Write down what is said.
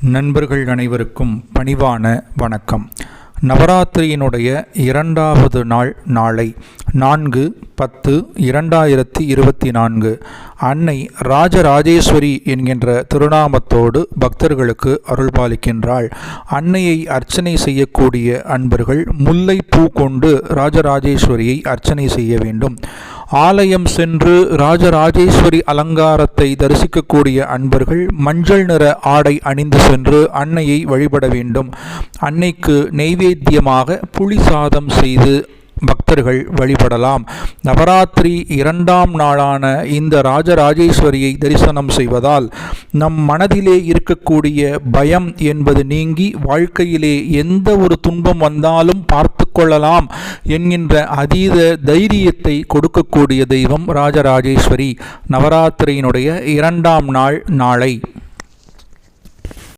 நண்பர்கள் அனைவருக்கும் பணிவான வணக்கம். நவராத்திரியினுடைய 2வது நாள் நாளை 4/10/2024 அன்னை ராஜராஜேஸ்வரி என்கின்ற திருநாமத்தோடு பக்தர்களுக்கு அருள்பாலிக்கின்றாள். அன்னையை அர்ச்சனை செய்யக்கூடிய அன்பர்கள் முல்லை பூ கொண்டு ராஜராஜேஸ்வரியை அர்ச்சனை செய்ய வேண்டும். ஆலயம் சென்று ராஜராஜேஸ்வரி அலங்காரத்தை தரிசிக்கக்கூடிய அன்பர்கள் மஞ்சள் நிற ஆடை அணிந்து சென்று அன்னையை வழிபட வேண்டும். அன்னைக்கு நெய்வேத்தியமாக புளி சாதம் செய்து பக்தர்கள் வழிபடலாம். நவராத்திரி 2ஆம் நாளான இந்த ராஜராஜேஸ்வரியை தரிசனம் செய்வதால் நம் மனதிலே இருக்கக்கூடிய பயம் என்பது நீங்கி வாழ்க்கையிலே எந்த ஒரு துன்பம் வந்தாலும் பார்த்து கொள்ளலாம் என்கின்ற அதீத தைரியத்தை கொடுக்கக்கூடிய தெய்வம் ராஜராஜேஸ்வரி. நவராத்திரியினுடைய 2ஆம் நாள் நாளை